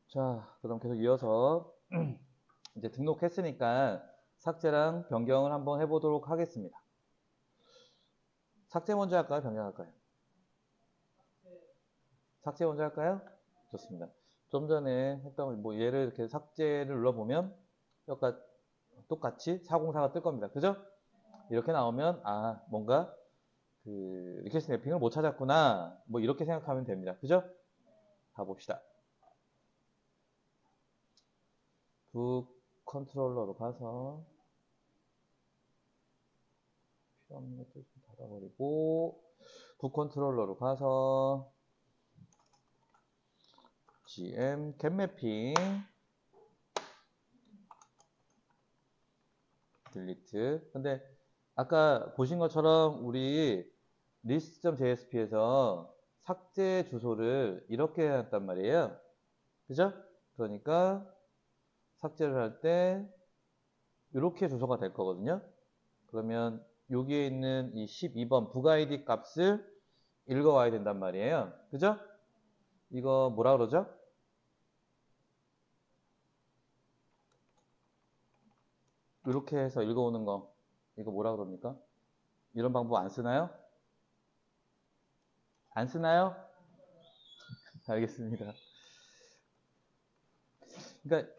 자, 그럼 계속 이어서 이제 등록했으니까 삭제랑 변경을 한번 해보도록 하겠습니다. 삭제 먼저 할까요? 변경할까요? 삭제 먼저 할까요? 좋습니다. 좀 전에 했던 뭐 얘를 이렇게 삭제를 눌러보면 똑같이 404가 뜰 겁니다. 그죠? 이렇게 나오면 아 뭔가 그 리퀘스트 매핑을 못 찾았구나 뭐 이렇게 생각하면 됩니다. 그죠? 가봅시다. 북 컨트롤러로 가서 필요 없는 것들 좀 닫아버리고 북 컨트롤러로 가서 gm 겟 매핑 딜리트. 근데 아까 보신 것처럼 우리 list.jsp에서 삭제 주소를 이렇게 해놨단 말이에요. 그죠? 그러니까 삭제를 할 때 이렇게 주소가 될 거거든요. 그러면 여기에 있는 이 12번 북 아이디 값을 읽어와야 된단 말이에요. 그죠? 이거 뭐라 그러죠? 이렇게 해서 읽어오는 거 이거 뭐라 그럽니까? 이런 방법 안 쓰나요? 안 쓰나요? 알겠습니다. 그러니까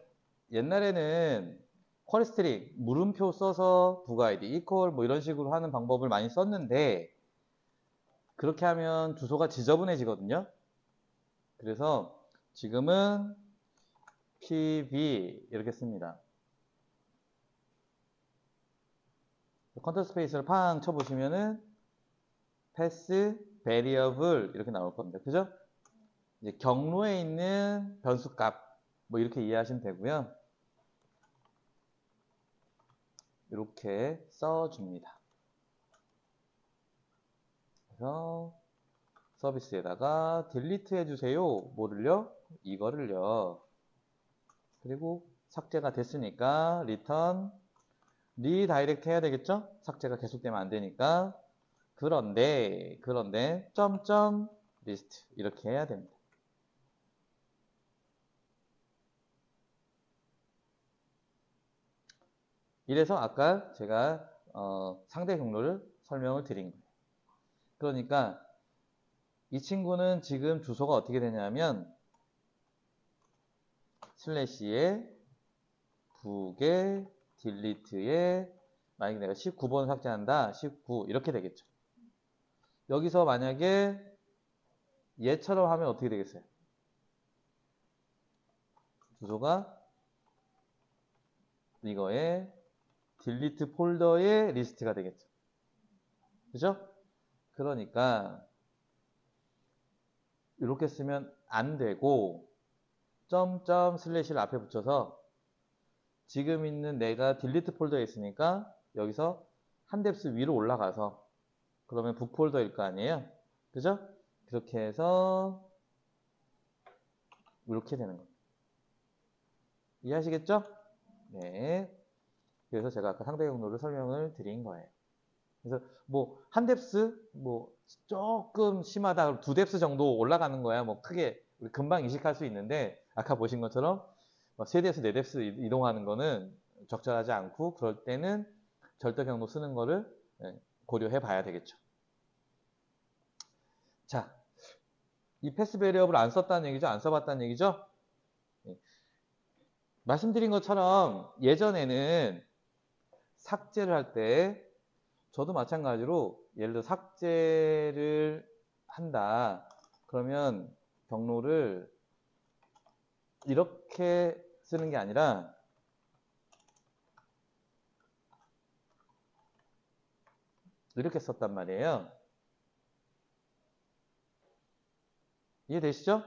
옛날에는 쿼리 스트링 물음표 써서 북 아이디 이퀄 뭐 이런 식으로 하는 방법을 많이 썼는데 그렇게 하면 주소가 지저분해지거든요. 그래서 지금은 pb 이렇게 씁니다. 컨트롤 스페이스를 팡 쳐보시면은 패스 베리어블 이렇게 나올 겁니다. 그죠? 이제 경로에 있는 변수값 뭐 이렇게 이해하시면 되고요. 이렇게 써줍니다. 그래서 서비스에다가 딜리트 해주세요. 뭐를요? 이거를요. 그리고 삭제가 됐으니까 리턴 리다이렉트 해야 되겠죠? 삭제가 계속되면 안 되니까. 그런데 점점 리스트 이렇게 해야 됩니다. 이래서 아까 제가 상대 경로를 설명을 드린 거예요. 그러니까 이 친구는 지금 주소가 어떻게 되냐면 슬래시에 북에 딜리트에 만약에 내가 19번 삭제한다 19 이렇게 되겠죠. 여기서 만약에 얘처럼 하면 어떻게 되겠어요? 주소가 이거에 딜리트 폴더의 리스트가 되겠죠. 그죠? 그러니까 이렇게 쓰면 안 되고 점점 슬래시를 앞에 붙여서 지금 있는 내가 딜리트 폴더에 있으니까 여기서 한 뎁스 위로 올라가서 그러면 북 폴더일 거 아니에요? 그죠? 그렇게 해서 이렇게 되는 겁니다. 이해하시겠죠? 네. 그래서 제가 아까 상대 경로를 설명을 드린 거예요. 그래서 뭐 한 뎁스 뭐 조금 심하다 그럼 두 뎁스 정도 올라가는 거야. 뭐 크게 우리 금방 인식할 수 있는데 아까 보신 것처럼 세 뎁스 네 뎁스 이동하는 거는 적절하지 않고 그럴 때는 절대 경로 쓰는 거를 고려해 봐야 되겠죠. 자, 이 패스 베리어블 안 썼다는 얘기죠? 안 써봤다는 얘기죠? 말씀드린 것처럼 예전에는 삭제를 할 때 저도 마찬가지로 예를 들어 삭제를 한다. 그러면 경로를 이렇게 쓰는 게 아니라 이렇게 썼단 말이에요. 이해되시죠?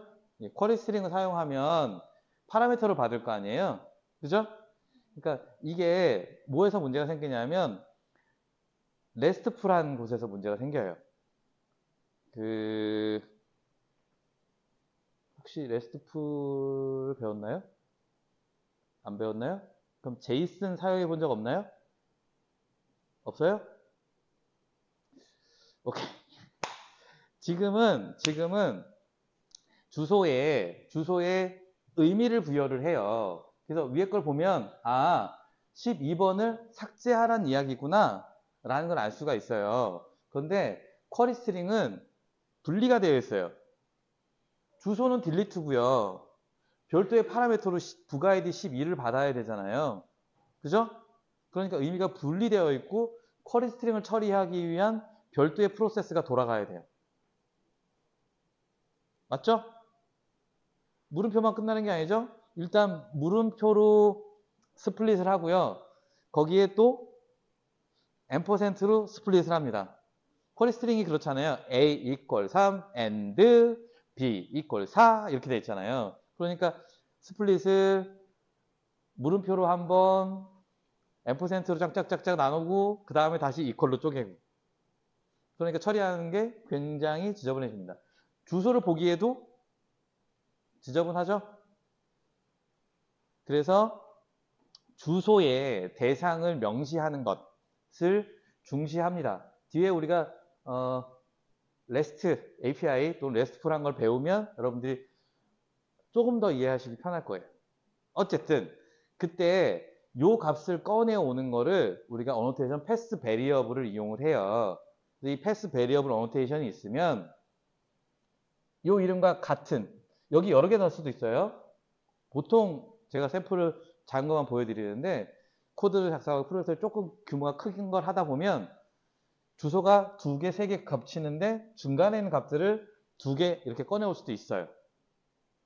쿼리 스트링을 사용하면 파라미터를 받을 거 아니에요. 그죠? 그러니까 이게 뭐에서 문제가 생기냐면 레스트풀한 곳에서 문제가 생겨요. 혹시 레스트풀 배웠나요? 안 배웠나요? 그럼 제이슨 사용해 본 적 없나요? 없어요? 오케이. 지금은 주소에 의미를 부여를 해요. 그래서 위에 걸 보면 12번을 삭제하라는 이야기구나 라는 걸 알 수가 있어요. 그런데 쿼리 스트링은 분리가 되어 있어요. 주소는 딜리트고요. 별도의 파라미터로 부가이디 12를 받아야 되잖아요. 그죠? 그러니까 의미가 분리되어 있고 쿼리 스트링을 처리하기 위한 별도의 프로세스가 돌아가야 돼요. 맞죠? 물음표만 끝나는 게 아니죠? 일단 물음표로 스플릿을 하고요. 거기에 또 %로 스플릿을 합니다. 쿼리 스트링이 그렇잖아요. A 이퀄 3 and B 이퀄 4 이렇게 돼 있잖아요. 그러니까 스플릿을 물음표로 한번 %로 짝짝짝짝 나누고 그 다음에 다시 이퀄로 쪼개고 그러니까 처리하는 게 굉장히 지저분해집니다. 주소를 보기에도 지저분하죠? 그래서 주소의 대상을 명시하는 것을 중시합니다. 뒤에 우리가 REST API 또는 RESTful한 걸 배우면 여러분들이 조금 더 이해하시기 편할 거예요. 어쨌든 그때 요 값을 꺼내 오는 거를 우리가 어노테이션 패스 베리어블을 이용을 해요. 이 패스 베리어블 어노테이션이 있으면 요 이름과 같은 여기 여러 개 넣을 수도 있어요. 보통 제가 샘플을 작은 것만 보여드리는데 코드를 작성하고 프로젝트를 조금 규모가 큰 걸 하다 보면 주소가 2개, 3개 겹치는데 중간에 있는 값들을 2개 이렇게 꺼내올 수도 있어요.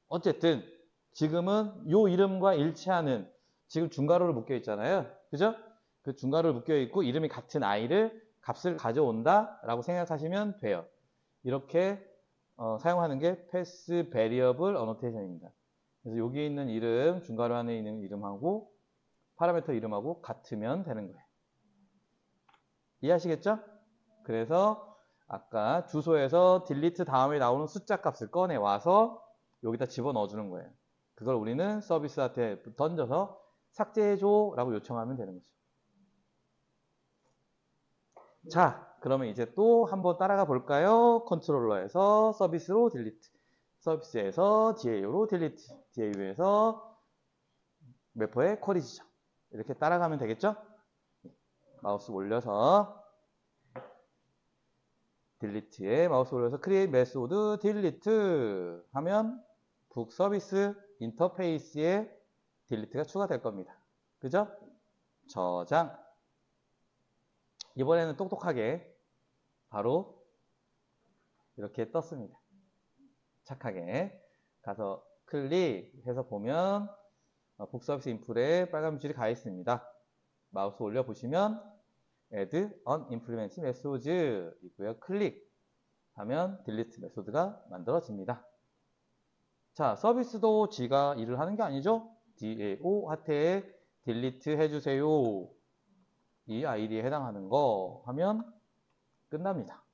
어쨌든 지금은 요 이름과 일치하는 지금 중괄호를 묶여 있잖아요. 그죠? 그 중괄호를 묶여 있고 이름이 같은 아이를 값을 가져온다 라고 생각하시면 돼요. 이렇게 사용하는 게 패스 베리어블 어노테이션입니다. 그래서 여기 있는 이름, 중괄호 안에 있는 이름하고 파라미터 이름하고 같으면 되는 거예요. 이해하시겠죠? 그래서 아까 주소에서 딜리트 다음에 나오는 숫자 값을 꺼내 와서 여기다 집어넣어 주는 거예요. 그걸 우리는 서비스한테 던져서 삭제해줘 라고 요청하면 되는 거죠. 자, 그러면 이제 또 한번 따라가 볼까요? 컨트롤러에서 서비스로 딜리트, 서비스에서 DAU로 딜리트, DAU에서 매퍼의 쿼리 지정 이렇게 따라가면 되겠죠? 마우스 올려서 딜리트에 마우스 올려서 create method 딜리트 하면 북 서비스 인터페이스에 딜리트가 추가될 겁니다. 그죠? 저장. 이번에는 똑똑하게 바로 이렇게 떴습니다. 착하게 가서 클릭해서 보면 북 서비스 인풀에 빨간 줄이 가 있습니다. 마우스 올려 보시면 add on implement message 있고요. 클릭하면 딜리트 메소드가 만들어집니다. 자, 서비스도 지가 일을 하는 게 아니죠? DAO 하태에 딜리트 해주세요. 이 아이디에 해당하는 거 하면 끝납니다.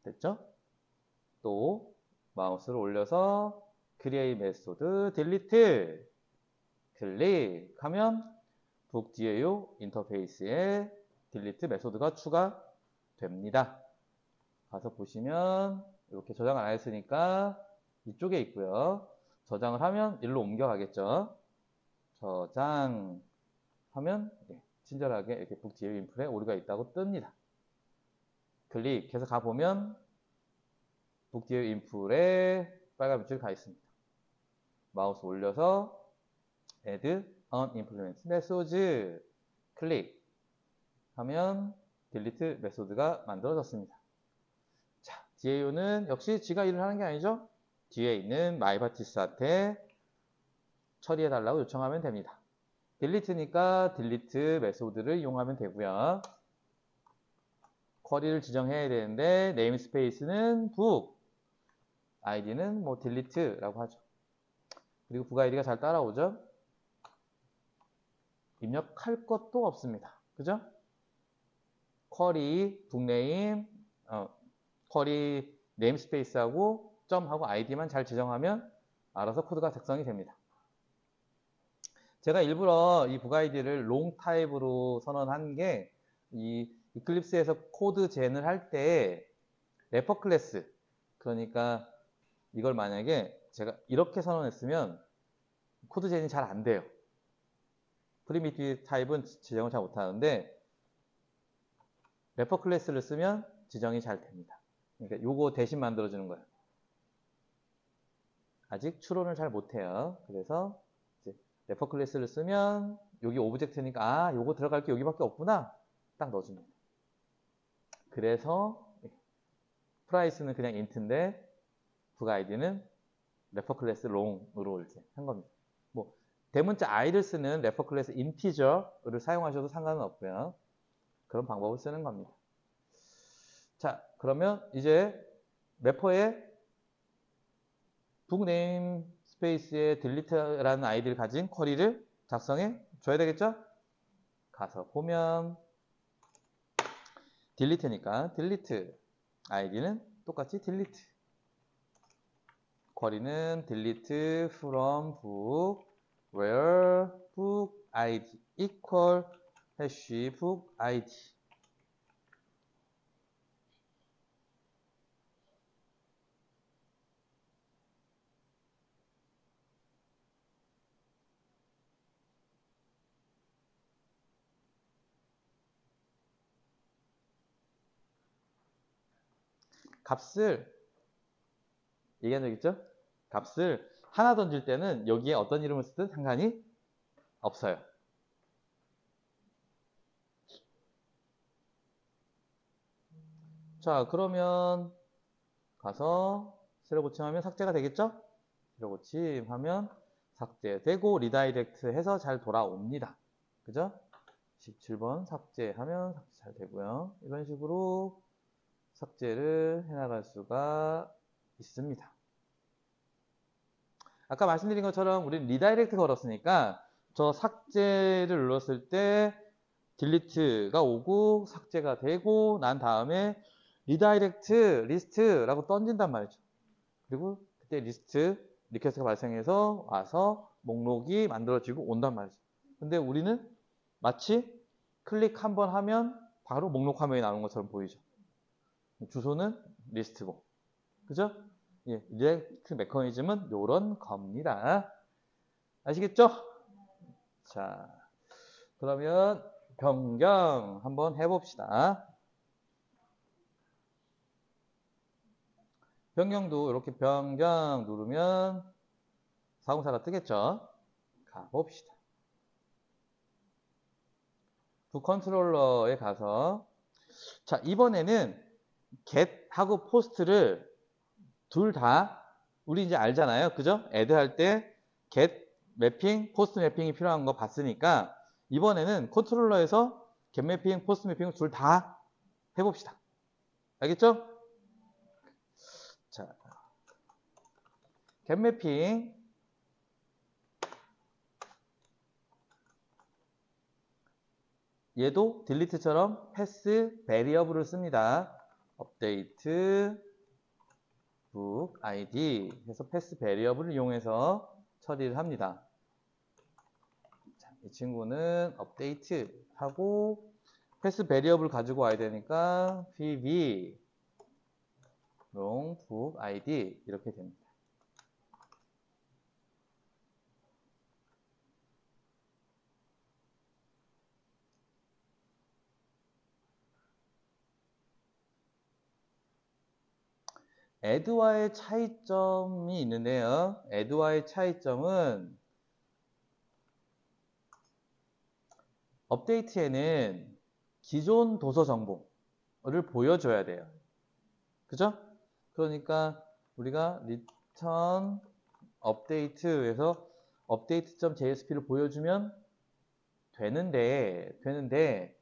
됐죠? 또 마우스를 올려서 create method 딜리트 클릭하면 북 DAO 인터페이스에 딜리트 메소드가 추가됩니다. 가서 보시면 이렇게 저장을 안 했으니까 이쪽에 있고요. 저장을 하면 일로 옮겨가겠죠. 저장하면 친절하게 이렇게 북 DAO 인풀에 오류가 있다고 뜹니다. 클릭해서 가보면 북 DAO 인풀에 빨간 빛줄 가 있습니다. 마우스 올려서 add on implement message 클릭하면 딜리트 메소드가 만들어졌습니다. 자, DAU는 역시 지가 일을 하는 게 아니죠? 뒤에 있는 마이바티스한테 처리해달라고 요청하면 됩니다. 딜리트니까 딜리트 메소드를 이용하면 되고요. 쿼리를 지정해야 되는데 네임스페이스는 북, 아이디는 뭐 딜리트라고 하죠. 그리고 북 아이디가 잘 따라오죠? 입력할 것도 없습니다. 그죠? 쿼리 북네임, 쿼리 네임스페이스하고 점하고 아이디만 잘 지정하면 알아서 코드가 작성이 됩니다. 제가 일부러 이 북 아이디를 롱 타입으로 선언한 게 이 이클립스에서 코드 젠을 할 때 래퍼 클래스. 그러니까 이걸 만약에 제가 이렇게 선언했으면 코드 제인이 잘 안 돼요. 프리미티브 타입은 지정을 잘 못하는데 래퍼 클래스를 쓰면 지정이 잘 됩니다. 그러니까 요거 대신 만들어주는 거예요. 아직 추론을 잘 못해요. 그래서 이제 래퍼 클래스를 쓰면 여기 오브젝트니까 아 요거 들어갈 게 여기밖에 없구나 딱 넣어줍니다. 그래서 프라이스는 그냥 인트인데 북 아이디는 래퍼 클래스 롱으로 이렇게 한 겁니다. 뭐 대문자 i를 쓰는 래퍼 클래스 인티저를 사용하셔도 상관은 없고요. 그런 방법을 쓰는 겁니다. 자, 그러면 이제 래퍼의 북 네임 스페이스에 딜리트라는 아이디를 가진 쿼리를 작성해 줘야 되겠죠? 가서 보면 딜리트니까 딜리트 아이디는 똑같이 딜리트 쿼리는 딜리트 from book where book id equal hash book id 값을 얘기한 적 있죠? 값을 하나 던질 때는 여기에 어떤 이름을 쓰든 상관이 없어요. 자, 그러면 가서 세로 고침하면 삭제가 되겠죠? 세로 고침하면 삭제되고 리다이렉트 해서 잘 돌아옵니다. 그죠? 17번 삭제하면 삭제 잘 되고요. 이런 식으로 삭제를 해나갈 수가 있습니다. 아까 말씀드린 것처럼 우리는 리다이렉트 걸었으니까 저 삭제를 눌렀을 때 딜리트가 오고 삭제가 되고 난 다음에 리다이렉트 리스트라고 던진단 말이죠. 그리고 그때 리스트 리퀘스트가 발생해서 와서 목록이 만들어지고 온단 말이죠. 근데 우리는 마치 클릭 한번 하면 바로 목록 화면이 나오는 것처럼 보이죠. 주소는 리스트고. 그죠? 예, 리다이렉트 메커니즘은 이런 겁니다. 아시겠죠? 자, 그러면 변경 한번 해봅시다. 변경도 이렇게 변경 누르면 사공사가 뜨겠죠? 가봅시다. 북 컨트롤러에 가서 자, 이번에는 get하고 post를 둘 다 우리 이제 알잖아요. 그죠? add 할 때 get 매핑, post 매핑이 필요한 거 봤으니까 이번에는 컨트롤러에서 get 매핑, post 매핑을 둘 다 해봅시다. 알겠죠? 자, get 매핑 얘도 딜리트처럼 패스 베리어블을 씁니다. 업데이트 book id 해서 패스 베리어블을 이용해서 처리를 합니다. 자, 이 친구는 업데이트 하고 패스 베리어블 가지고 와야 되니까 pv long book id 이렇게 됩니다. add와의 차이점이 있는데요. add와의 차이점은 업데이트에는 기존 도서 정보를 보여줘야 돼요. 그죠? 그러니까 우리가 return update에서 update.jsp를 보여주면 되는데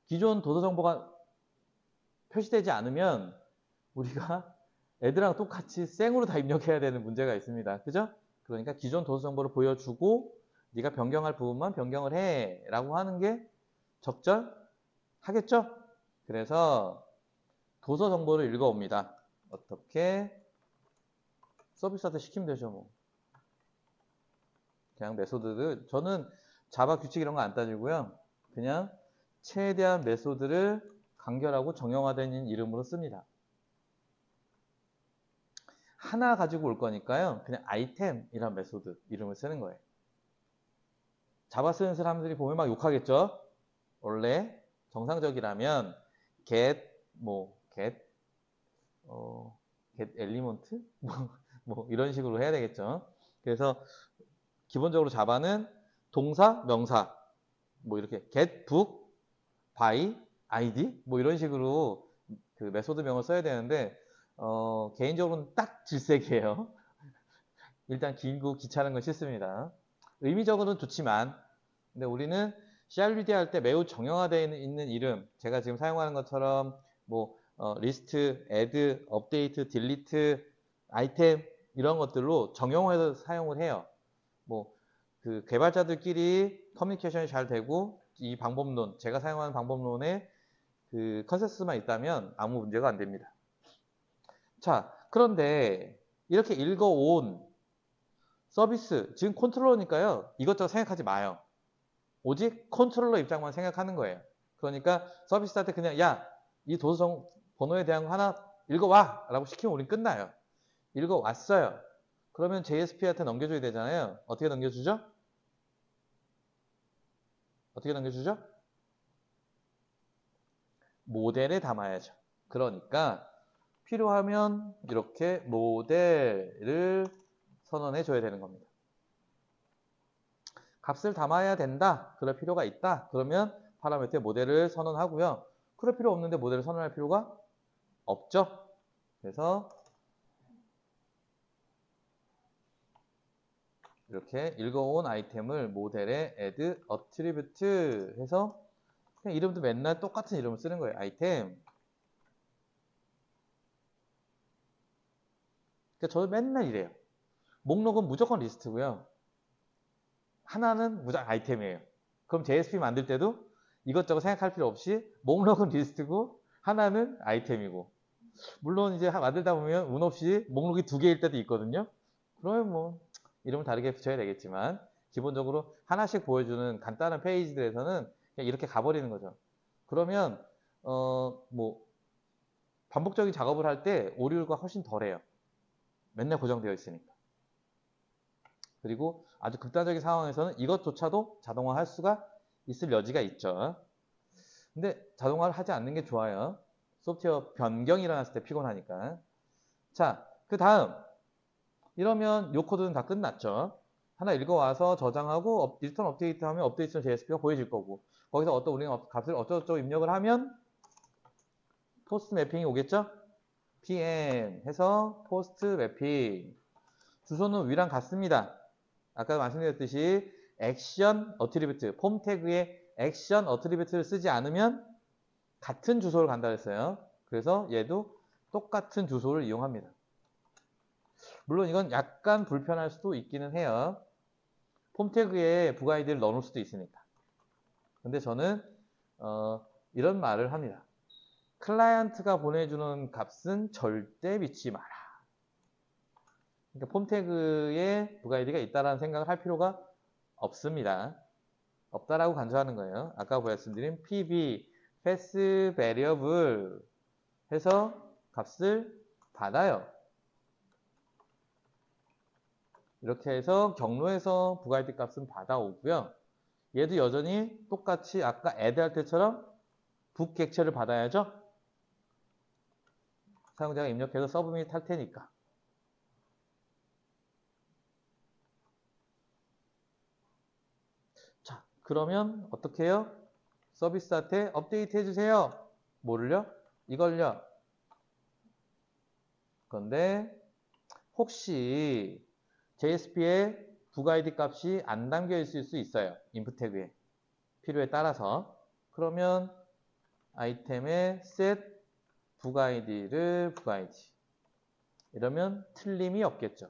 기존 도서 정보가 표시되지 않으면 우리가 애들랑 똑같이 생으로 다 입력해야 되는 문제가 있습니다. 그죠? 그러니까 기존 도서 정보를 보여주고 네가 변경할 부분만 변경을 해 라고 하는 게 적절하겠죠? 그래서 도서 정보를 읽어옵니다. 어떻게? 서비스한테 시키면 되죠. 뭐. 그냥 메소드를 저는 자바 규칙 이런 거 안 따지고요. 그냥 최대한 메소드를 간결하고 정형화된 이름으로 씁니다. 하나 가지고 올 거니까요. 그냥 아이템이란 메소드 이름을 쓰는 거예요. 자바 쓰는 사람들이 보면 막 욕하겠죠. 원래 정상적이라면 get get element 뭐 이런 식으로 해야 되겠죠. 그래서 기본적으로 자바는 동사, 명사 뭐 이렇게 get book, by, id 뭐 이런 식으로 그 메소드명을 써야 되는데 개인적으로는 딱 질색이에요. 일단 길고 귀찮은 건 싫습니다. 의미적으로는 좋지만 근데 우리는 CRUD 할 때 매우 정형화되어 있는 이름 제가 지금 사용하는 것처럼 뭐 리스트, add, 업데이트, 딜리트, 아이템 이런 것들로 정형화해서 사용을 해요. 뭐 그 개발자들끼리 커뮤니케이션이 잘 되고 이 방법론 제가 사용하는 방법론에 그 컨센서스만 있다면 아무 문제가 안 됩니다. 자, 그런데 이렇게 읽어온 서비스, 지금 컨트롤러니까요. 이것저것 생각하지 마요. 오직 컨트롤러 입장만 생각하는 거예요. 그러니까 서비스한테 그냥 야, 이 도서 번호에 대한 거 하나 읽어와 라고 시키면 우린 끝나요. 읽어왔어요. 그러면 JSP한테 넘겨줘야 되잖아요. 어떻게 넘겨주죠? 어떻게 넘겨주죠? 모델에 담아야죠. 그러니까 필요하면 이렇게 모델을 선언해 줘야 되는 겁니다. 값을 담아야 된다. 그럴 필요가 있다. 그러면 파라미터에 모델을 선언하고요. 그럴 필요 없는데 모델을 선언할 필요가 없죠. 그래서 이렇게 읽어온 아이템을 모델에 add attribute 해서 그냥 이름도 맨날 똑같은 이름을 쓰는 거예요. 아이템. 그러니까 저도 맨날 이래요. 목록은 무조건 리스트고요. 하나는 무조건 아이템이에요. 그럼 JSP 만들 때도 이것저것 생각할 필요 없이 목록은 리스트고 하나는 아이템이고 물론 이제 만들다 보면 운 없이 목록이 2개일 때도 있거든요. 그러면 뭐 이름을 다르게 붙여야 되겠지만 기본적으로 하나씩 보여주는 간단한 페이지들에서는 그냥 이렇게 가버리는 거죠. 그러면 뭐 반복적인 작업을 할 때 오류가 훨씬 덜해요. 맨날 고정되어 있으니까. 그리고 아주 극단적인 상황에서는 이것조차도 자동화할 수가 있을 여지가 있죠. 근데 자동화를 하지 않는 게 좋아요. 소프트웨어 변경이 일어났을 때 피곤하니까. 자, 그 다음 이러면 요 코드는 다 끝났죠. 하나 읽어와서 저장하고 리턴 업데이트 하면 업데이트 JSP가 보여질 거고 거기서 우리가 값을 어쩌고저쩌고 입력을 하면 포스트 매핑이 오겠죠? PM 해서 포스트 매핑 주소는 위랑 같습니다. 아까 말씀드렸듯이 액션 어트리뷰트 폼 태그에 액션 어트리뷰트를 쓰지 않으면 같은 주소를 간다 했어요. 그래서 얘도 똑같은 주소를 이용합니다. 물론 이건 약간 불편할 수도 있기는 해요. 폼 태그에 부가 아이디를 넣어놓을 수도 있으니까. 근데 저는 이런 말을 합니다. 클라이언트가 보내주는 값은 절대 믿지 마라. 그러니까 폼 태그에 부가 아이디가 있다라는 생각을 할 필요가 없습니다. 없다라고 간주하는 거예요. 아까 말씀드린 pb pass variable 해서 값을 받아요. 이렇게 해서 경로에서 부가 아이디 값은 받아오고요. 얘도 여전히 똑같이 아까 add 할 때처럼 북 객체를 받아야죠. 사용자가 입력해서 서브밋 할 테니까. 자, 그러면 어떻게 해요? 서비스한테 업데이트 해주세요. 뭐를요? 이걸요. 그런데 혹시 JSP에 부가 아이디 값이 안 담겨 있을 수 있어요. 인풋 태그에. 필요에 따라서. 그러면 아이템에 set 부가 아이디를 부가 아이디. 이러면 틀림이 없겠죠.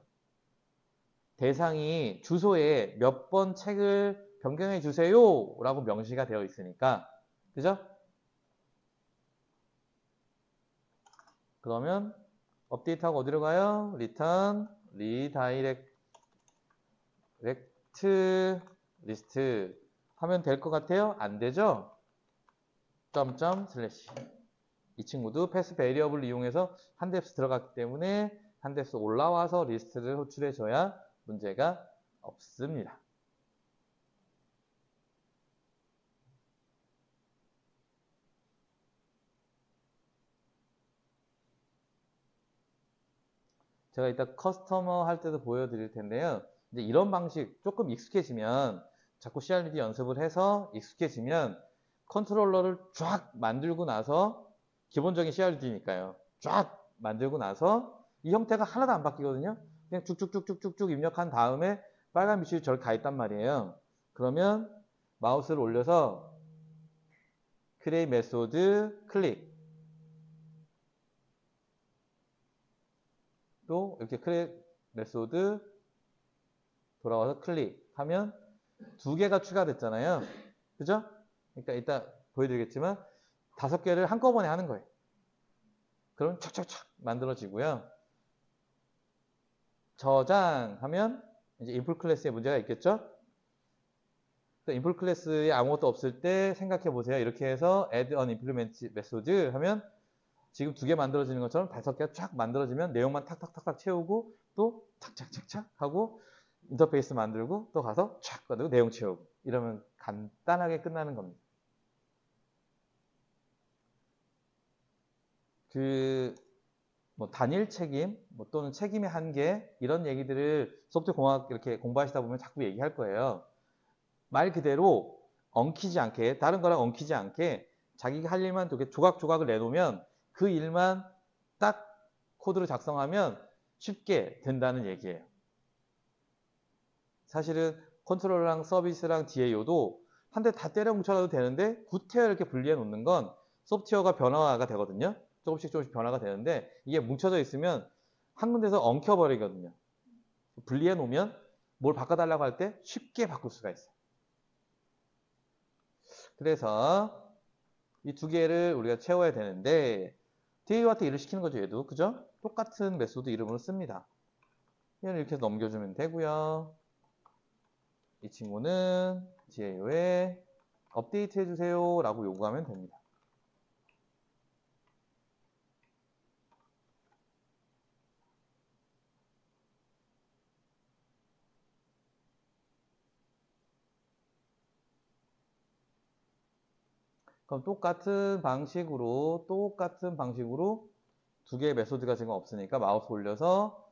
대상이 주소에 몇 번 책을 변경해 주세요 라고 명시가 되어 있으니까 그죠? 그러면 업데이트하고 어디로 가요? 리턴 리다이렉트 리스트 하면 될 것 같아요? 안 되죠? 점점 슬래시 이 친구도 패스 베리어블을 이용해서 한 뎁스 들어갔기 때문에 한 뎁스 올라와서 리스트를 호출해줘야 문제가 없습니다. 제가 이따 커스터머 할 때도 보여드릴 텐데요. 이제 이런 방식 조금 익숙해지면 자꾸 CRD 연습을 해서 익숙해지면 컨트롤러를 쫙 만들고 나서 기본적인 CRD니까요. 쫙 만들고 나서 이 형태가 하나도 안 바뀌거든요. 그냥 쭉쭉쭉쭉쭉 입력한 다음에 빨간 빛이 저기 가 있단 말이에요. 그러면 마우스를 올려서 create 메소드 클릭 또 이렇게 create 메소드 돌아와서 클릭하면 두 개가 추가됐잖아요. 그죠? 그러니까 이따 보여드리겠지만 5개를 한꺼번에 하는 거예요. 그럼 촥촥촥 만들어지고요. 저장하면 이제 인풋 클래스에 문제가 있겠죠? 인풋 클래스에 아무것도 없을 때 생각해 보세요. 이렇게 해서 add an implement method 하면 지금 2개 만들어지는 것처럼 5개가 쫙 만들어지면 내용만 탁탁탁탁 채우고 또 착착착착 하고 인터페이스 만들고 또 가서 촥 그리고 내용 채우고 이러면 간단하게 끝나는 겁니다. 뭐 단일 책임, 또는 책임의 한계 이런 얘기들을 소프트웨어 공학 이렇게 공부하시다 보면 자꾸 얘기할 거예요. 말 그대로 엉키지 않게 다른 거랑 엉키지 않게 자기가 할 일만 이렇게 조각조각을 내놓으면 그 일만 딱 코드를 작성하면 쉽게 된다는 얘기예요. 사실은 컨트롤러랑 서비스랑 DAO도 한 대 다 때려 뭉쳐놔도 되는데 구태여 이렇게 분리해 놓는 건 소프트웨어가 변화가 되거든요. 조금씩 변화가 되는데 이게 뭉쳐져 있으면 한 군데서 엉켜버리거든요. 분리해 놓으면 뭘 바꿔달라고 할 때 쉽게 바꿀 수가 있어요. 그래서 이 2개를 우리가 채워야 되는데 DAO한테 일을 시키는 거죠. 얘도. 그죠? 똑같은 메소드 이름으로 씁니다. 얘는 이렇게 넘겨주면 되고요. 이 친구는 DAO에 업데이트 해주세요 라고 요구하면 됩니다. 그럼 똑같은 방식으로 2개의 메소드가 지금 없으니까 마우스 올려서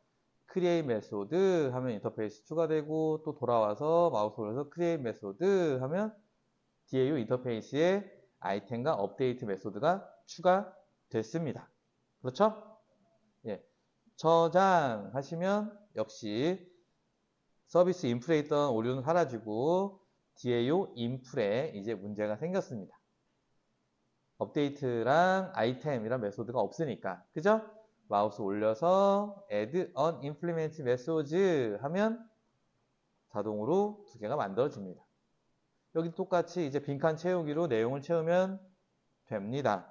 create 메소드 하면 인터페이스 추가되고 또 돌아와서 마우스 올려서 create 메소드 하면 DAO 인터페이스에 아이템과 업데이트 메소드가 추가됐습니다. 그렇죠? 예. 저장하시면 역시 서비스 인풀에 있던 오류는 사라지고 DAO 인풀에 이제 문제가 생겼습니다. 업데이트랑 아이템이란 메소드가 없으니까. 그죠? 마우스 올려서 add an implement message 하면 자동으로 2개가 만들어집니다. 여기 똑같이 이제 빈칸 채우기로 내용을 채우면 됩니다.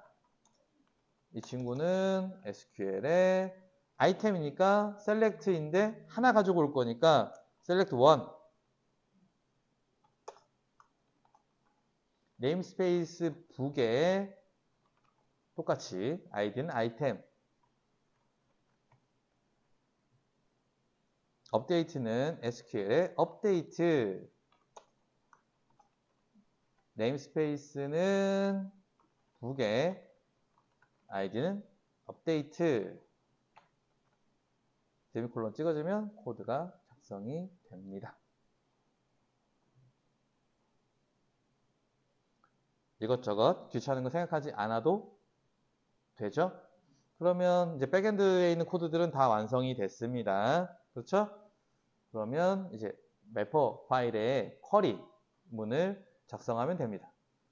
이 친구는 SQL에 아이템이니까 select인데 하나 가지고 올 거니까 select 1 네임스페이스 북에 똑같이 id는 아이템 업데이트는 SQL의 업데이트 네임스페이스는 북에 id는 업데이트 세미콜론 찍어주면 코드가 작성이 됩니다. 이것저것 귀찮은 거 생각하지 않아도 되죠? 그러면 이제 백엔드에 있는 코드들은 다 완성이 됐습니다. 그렇죠? 그러면 이제 매퍼 파일에 쿼리 문을 작성하면 됩니다.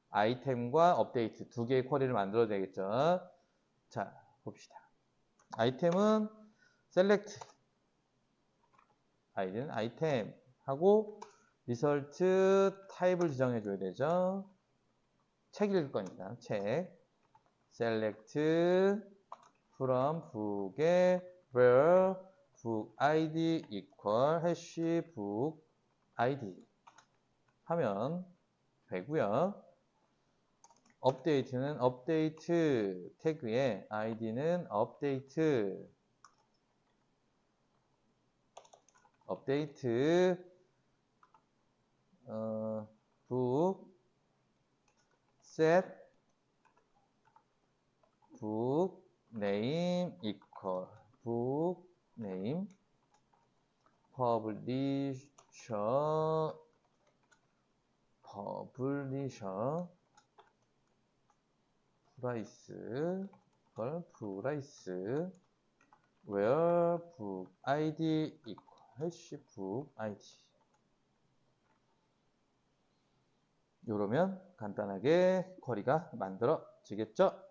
아이템과 업데이트 2개의 쿼리를 만들어야 되겠죠? 자, 봅시다. 아이템은 select 아이는 아이템 하고 리설트 타입을 지정해 줘야 되죠. 책 읽을 거니까 책 select from book에 where book id equal hash book id 하면 되고요. 업데이트는 업데이트 태그에 id는 업데이트 업데이트 book set book name equal book name publisher price where book id equal hash book id. 이러면 간단하게 쿼리가 만들어지겠죠?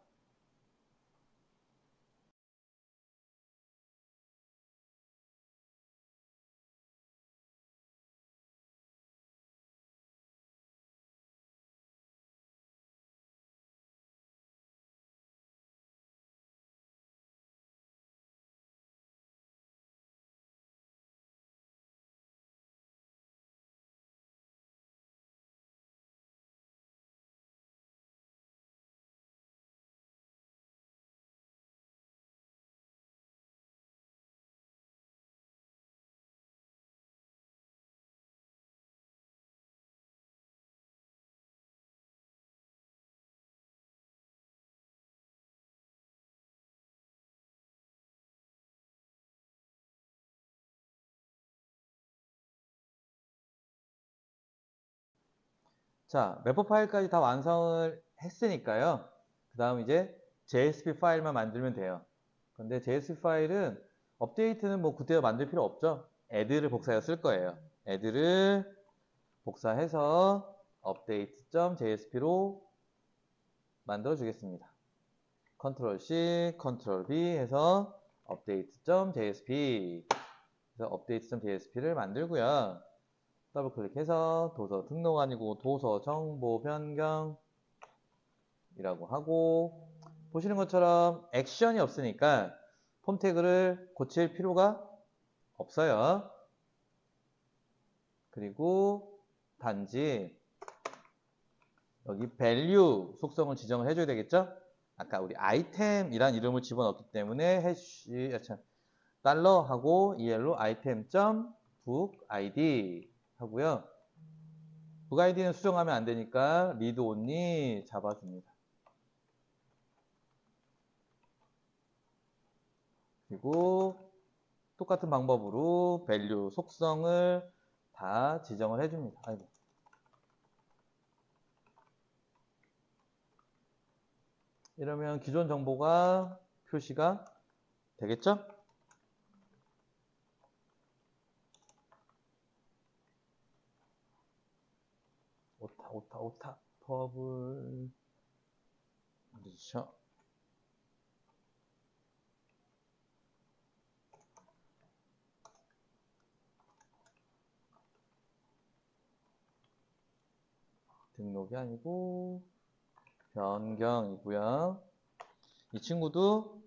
자, 래퍼 파일까지 다 완성을 했으니까요. 그 다음 이제 JSP 파일만 만들면 돼요. 근데 JSP 파일은 업데이트는 뭐 그때로 만들 필요 없죠. add를 복사해서 쓸 거예요. add를 복사해서 update.jsp로 만들어 주겠습니다. 컨트롤 C, 컨트롤 V 해서 update.jsp 그래서 update.jsp를 만들고요. 더블 클릭해서 도서 등록 아니고 도서 정보 변경 이라고 하고 보시는 것처럼 액션이 없으니까 폼 태그를 고칠 필요가 없어요. 그리고 단지 여기 value 속성을 지정을 해줘야 되겠죠? 아까 우리 아이템이란 이름을 집어넣기 때문에 해시 달러 하고 EL로 item.book id 하고요. book id는 수정하면 안 되니까 read only 잡아줍니다. 그리고 똑같은 방법으로 value 속성을 다 지정을 해줍니다. 아이고. 이러면 기존 정보가 표시가 되겠죠? 오타 퍼블 리셔 등록이 아니고 변경이고요. 이 친구도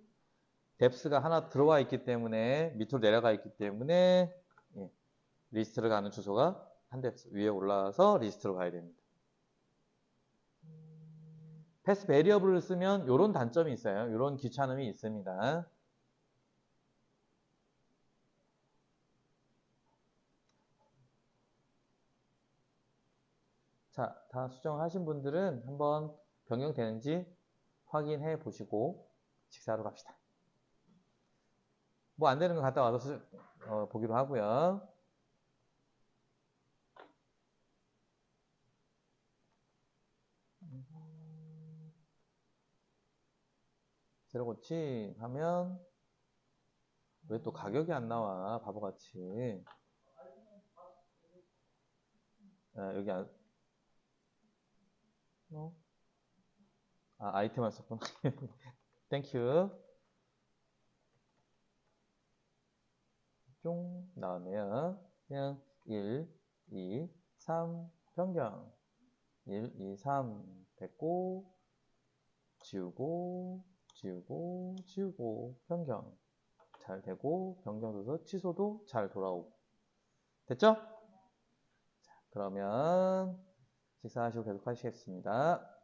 뎁스가 하나 들어와 있기 때문에 밑으로 내려가 있기 때문에 리스트를 가는 주소가 한 뎁스 위에 올라와서 리스트로 가야 됩니다. 패스 베리어블을 쓰면 이런 단점이 있어요. 이런 귀찮음이 있습니다. 자, 다 수정하신 분들은 한번 변경되는지 확인해 보시고 식사하러 갑시다. 뭐 안 되는 거 갔다 와서 보기로 하고요. 제로 고치 하면 왜 또 가격이 안 나와 바보같이. 여기 아이템만 썼구나. 땡큐. 쫑 나왔네요. 그냥 1, 2, 3 변경 1, 2, 3 됐고 지우고 변경 잘 되고 변경돼서 취소도 잘 돌아오고 됐죠? 자, 그러면 식사하시고 계속 하시겠습니다.